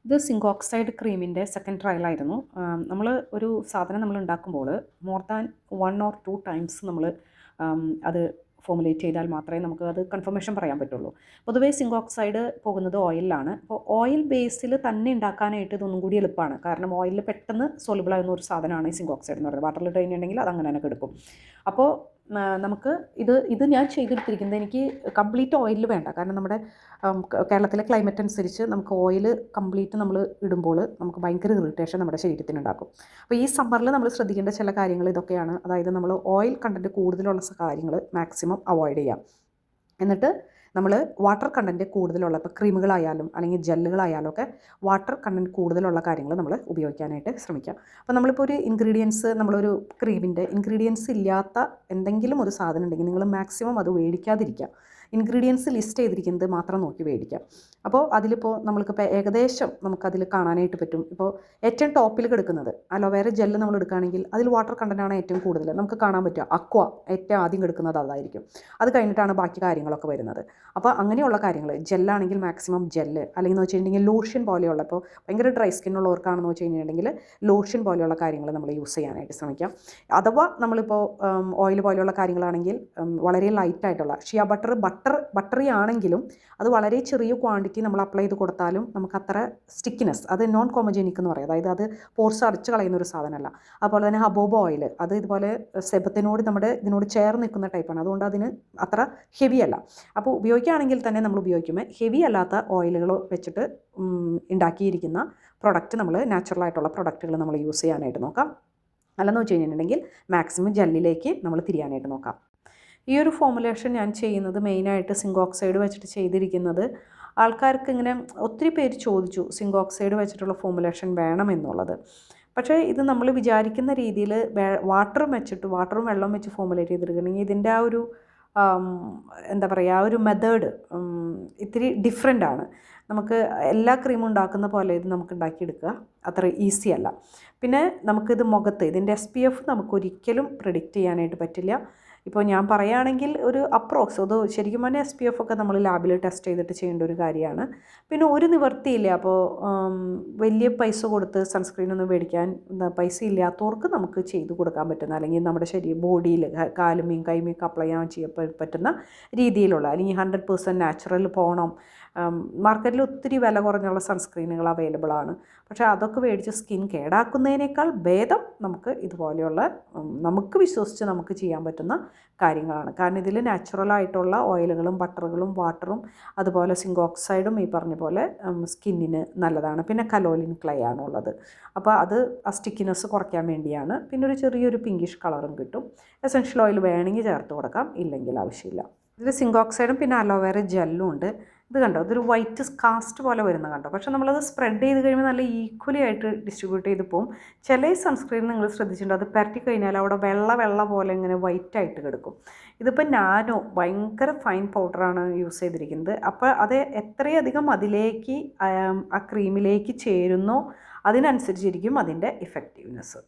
ഇത് zinc oxide ക്രീമിൻ്റെ second ട്രയലായിരുന്നു. നമ്മൾ ഒരു സാധനം നമ്മൾ ഉണ്ടാക്കുമ്പോൾ മോർ ദാൻ 1 or 2 ടൈംസ് നമ്മൾ അത് ഫോമുലേറ്റ് ചെയ്താൽ മാത്രമേ നമുക്ക് അത് കൺഫർമേഷൻ പറയാൻ പറ്റുള്ളൂ. പൊതുവേ സിങ്ക് ഓക്സൈഡ് പോകുന്നത് ഓയിലിലാണ്. അപ്പോൾ ഓയിൽ ബേസിൽ തന്നെ ഉണ്ടാക്കാനായിട്ട് ഇതൊന്നും കൂടി എളുപ്പമാണ്. കാരണം ഓയിലിൽ പെട്ടെന്ന് സോളിബിൾ ആകുന്ന ഒരു സാധനമാണ് ഈ സിങ്ക് ഓക്സൈഡ് എന്ന് പറയുന്നത്. വാട്ടറിൽ ഇട്ട് കഴിഞ്ഞിട്ടുണ്ടെങ്കിൽ അത് അങ്ങനെ തന്നെ കിടക്കും. അപ്പോൾ നമുക്ക് ഇത് ഞാൻ ചെയ്തെടുത്തിരിക്കുന്നത് എനിക്ക് കംപ്ലീറ്റ് ഓയിലിൽ വേണ്ട. കാരണം നമ്മുടെ കേരളത്തിലെ ക്ലൈമറ്റ് അനുസരിച്ച് നമുക്ക് ഓയിൽ കംപ്ലീറ്റ് നമ്മൾ ഇടുമ്പോൾ നമുക്ക് ഭയങ്കര ഇറിറ്റേഷൻ നമ്മുടെ ശരീരത്തിനുണ്ടാക്കും. അപ്പോൾ ഈ സമ്മറിൽ നമ്മൾ ശ്രദ്ധിക്കേണ്ട ചില കാര്യങ്ങൾ ഇതൊക്കെയാണ്. അതായത് നമ്മൾ ഓയിൽ കണ്ടൻറ്റ് കൂടുതലുള്ള കാര്യങ്ങൾ മാക്സിമം അവോയ്ഡ് ചെയ്യാം. എന്നിട്ട് നമ്മൾ വാട്ടർ കണ്ടൻറ്റ് കൂടുതലുള്ള ഇപ്പോൾ ക്രീമുകളായാലും അല്ലെങ്കിൽ ജെല്ലുകളായാലും ഒക്കെ വാട്ടർ കണ്ടൻറ്റ് കൂടുതലുള്ള കാര്യങ്ങൾ നമ്മൾ ഉപയോഗിക്കാനായിട്ട് ശ്രമിക്കാം. അപ്പോൾ നമ്മളിപ്പോൾ ഒരു ഇൻഗ്രീഡിയൻസ് നമ്മളൊരു ക്രീമിൻ്റെ ഇൻഗ്രീഡിയൻസ് ഇല്ലാത്ത എന്തെങ്കിലും ഒരു സാധനം ഉണ്ടെങ്കിൽ നിങ്ങൾ മാക്സിമം അത് മേടിക്കാതിരിക്കുക. ഇൻഗ്രീഡിയൻസ് ലിസ്റ്റ് ചെയ്തിരിക്കുന്നത് മാത്രം നോക്കി മേടിക്കാം. അപ്പോൾ അതിലിപ്പോൾ നമ്മൾക്കിപ്പോൾ ഏകദേശം നമുക്കതിൽ കാണാനായിട്ട് പറ്റും. ഇപ്പോൾ ഏറ്റവും ടോപ്പിൽ കിടക്കുന്നത് അലോവേര ജെല്ല് നമ്മൾ എടുക്കുകയാണെങ്കിൽ അതിൽ വാട്ടർ കണ്ടൻറ്റാണ് ഏറ്റവും കൂടുതൽ നമുക്ക് കാണാൻ പറ്റുക. അക്വ ഏറ്റവും ആദ്യം കിടക്കുന്നത് അതായിരിക്കും. അത് കഴിഞ്ഞിട്ടാണ് ബാക്കി കാര്യങ്ങളൊക്കെ വരുന്നത്. അപ്പോൾ അങ്ങനെയുള്ള കാര്യങ്ങൾ ജെല്ലാണെങ്കിൽ മാക്സിമം ജെല്ല്, അല്ലെങ്കിൽ എന്ന് വെച്ചിട്ടുണ്ടെങ്കിൽ ലോഷൻ പോലെയുള്ള, ഇപ്പോൾ ഭയങ്കര ഡ്രൈ സ്കിന്നുള്ളവർക്കാണെന്ന് വെച്ച് കഴിഞ്ഞിട്ടുണ്ടെങ്കിൽ ലോഷൻ പോലെയുള്ള കാര്യങ്ങൾ നമ്മൾ യൂസ് ചെയ്യാനായിട്ട് ശ്രമിക്കാം. അഥവാ നമ്മളിപ്പോൾ ഓയിൽ പോലെയുള്ള കാര്യങ്ങളാണെങ്കിൽ വളരെ ലൈറ്റായിട്ടുള്ള ഷിയ ബട്ടറി ആണെങ്കിലും അത് വളരെ ചെറിയ ക്വാണ്ടിറ്റി നമ്മൾ അപ്ലൈ ചെയ്ത് കൊടുത്താലും നമുക്ക് അത്ര സ്റ്റിക്കിനെസ്, അത് നോൺ ഹോമോജനിക് എന്ന് പറയും. അതായത് അത് പോർസ് അടച്ച് കളയുന്ന ഒരു സാധനമല്ല. അതുപോലെ തന്നെ ഹബോബ ഓയിൽ അത് ഇതുപോലെ സെബത്തിനോട് ഇതിനോട് ചേർന്ന് നിൽക്കുന്ന ടൈപ്പാണ്. അതുകൊണ്ട് അതിന് അത്ര ഹെവി അല്ല. അപ്പോൾ ഉപയോഗിക്കുകയാണെങ്കിൽ തന്നെ നമ്മൾ ഉപയോഗിക്കുമ്പോൾ ഹെവി അല്ലാത്ത ഓയിലുകൾ വെച്ചിട്ട് ഉണ്ടാക്കിയിരിക്കുന്ന പ്രൊഡക്റ്റ് നമ്മൾ നാച്ചുറലായിട്ടുള്ള പ്രൊഡക്റ്റുകൾ നമ്മൾ യൂസ് ചെയ്യാനായിട്ട് നോക്കാം. അല്ലെന്ന് വെച്ച് കഴിഞ്ഞിട്ടുണ്ടെങ്കിൽ മാക്സിമം ജെല്ലിലേക്ക് നമ്മൾ തിരിയാനായിട്ട് നോക്കാം. ഈ ഒരു ഫോമുലേഷൻ ഞാൻ ചെയ്യുന്നത് മെയിനായിട്ട് സിങ്ക് ഓക്സൈഡ് വെച്ചിട്ട് ചെയ്തിരിക്കുന്നത്, ആൾക്കാർക്ക് ഇങ്ങനെ ഒത്തിരി പേര് ചോദിച്ചു സിങ്ക് ഓക്സൈഡ് വെച്ചിട്ടുള്ള ഫോമുലേഷൻ വേണമെന്നുള്ളത്. പക്ഷേ ഇത് നമ്മൾ വിചാരിക്കുന്ന രീതിയിൽ വാട്ടറും വെള്ളം വെച്ച് ഫോമുലേറ്റ് ചെയ്തിരിക്കണമെങ്കിൽ ഇതിൻ്റെ ആ ഒരു എന്താ പറയുക, ആ ഒരു മെത്തേഡ് ഇത്തിരി ഡിഫറെൻ്റ് ആണ്. നമുക്ക് എല്ലാ ക്രീമും ഉണ്ടാക്കുന്ന പോലെ ഇത് നമുക്ക് ഉണ്ടാക്കിയെടുക്കുക അത്ര ഈസി അല്ല. പിന്നെ നമുക്കിത് ഇതിൻ്റെ SPF നമുക്കൊരിക്കലും പ്രെഡിക്റ്റ് ചെയ്യാനായിട്ട് പറ്റില്ല. ഇപ്പോൾ ഞാൻ പറയുകയാണെങ്കിൽ ഒരു അപ്രോക്സ്, അത് ശരിക്കും പറഞ്ഞാൽ SPF ഒക്കെ നമ്മൾ ലാബിൽ ടെസ്റ്റ് ചെയ്തിട്ട് ചെയ്യേണ്ട ഒരു കാര്യമാണ്. പിന്നെ ഒരു നിവർത്തിയില്ല. അപ്പോൾ വലിയ പൈസ കൊടുത്ത് സൺസ്ക്രീനൊന്നും മേടിക്കാൻ പൈസ ഇല്ലാത്തവർക്ക് നമുക്ക് ചെയ്ത് കൊടുക്കാൻ പറ്റുന്ന, അല്ലെങ്കിൽ നമ്മുടെ ബോഡിയിൽ കാലുമേയും കൈമേയൊക്കെ അപ്ലൈ ചെയ്യാൻ പറ്റുന്ന രീതിയിലുള്ള, അല്ലെങ്കിൽ 100% നാച്ചുറൽ പോകണം. മാർക്കറ്റിൽ ഒത്തിരി വില കുറഞ്ഞുള്ള സൺസ്ക്രീനുകൾ അവൈലബിൾ ആണ്. പക്ഷേ അതൊക്കെ മേടിച്ച് സ്കിൻ കേടാക്കുന്നതിനേക്കാൾ ഭേദം നമുക്ക് ഇതുപോലെയുള്ള നമുക്ക് വിശ്വസിച്ച് നമുക്ക് ചെയ്യാൻ പറ്റുന്ന കാര്യങ്ങളാണ്. കാരണം ഇതിൽ നാച്ചുറലായിട്ടുള്ള ഓയിലുകളും ബട്ടറുകളും വാട്ടറും അതുപോലെ സിങ്ക് ഓക്സൈഡും ഈ പറഞ്ഞ പോലെ സ്കിന്നിന് നല്ലതാണ്. പിന്നെ കലോലിൻ ക്ലേ ആണുള്ളത്. അപ്പോൾ അത് ആ സ്റ്റിക്കിനെസ് കുറയ്ക്കാൻ വേണ്ടിയാണ്. പിന്നെ ഒരു ചെറിയൊരു പിങ്കിഷ് കളറും കിട്ടും. എസൻഷ്യൽ ഓയിൽ വേണമെങ്കിൽ ചേർത്ത് കൊടുക്കാം, ഇല്ലെങ്കിൽ ആവശ്യമില്ല. ഇതിൽ സിങ്ക് ഓക്സൈഡും പിന്നെ അലോവേര ജെല്ലും ഉണ്ട്. ഇത് കണ്ടോ, ഇതൊരു വൈറ്റ് കാസ്റ്റ് പോലെ വരുന്ന കണ്ടോ. പക്ഷേ നമ്മളത് സ്പ്രെഡ് ചെയ്ത് കഴിയുമ്പോൾ നല്ല ഈക്വലി ആയിട്ട് ഡിസ്ട്രിബ്യൂട്ട് ചെയ്ത് പോകും. ചില സൺസ്ക്രീൻ നിങ്ങൾ ശ്രദ്ധിച്ചിട്ടുണ്ട്, അത് പരട്ടി കഴിഞ്ഞാൽ അവിടെ വെള്ള പോലെ ഇങ്ങനെ വൈറ്റായിട്ട് കിടക്കും. ഇതിപ്പോൾ നാനോ ഭയങ്കര ഫൈൻ പൗഡറാണ് യൂസ് ചെയ്തിരിക്കുന്നത്. അപ്പോൾ അത് എത്രയധികം അതിലേക്ക് ആ ക്രീമിലേക്ക് ചേരുന്നോ അതിനനുസരിച്ചിരിക്കും അതിൻ്റെ ഇഫക്റ്റീവ്നെസ്.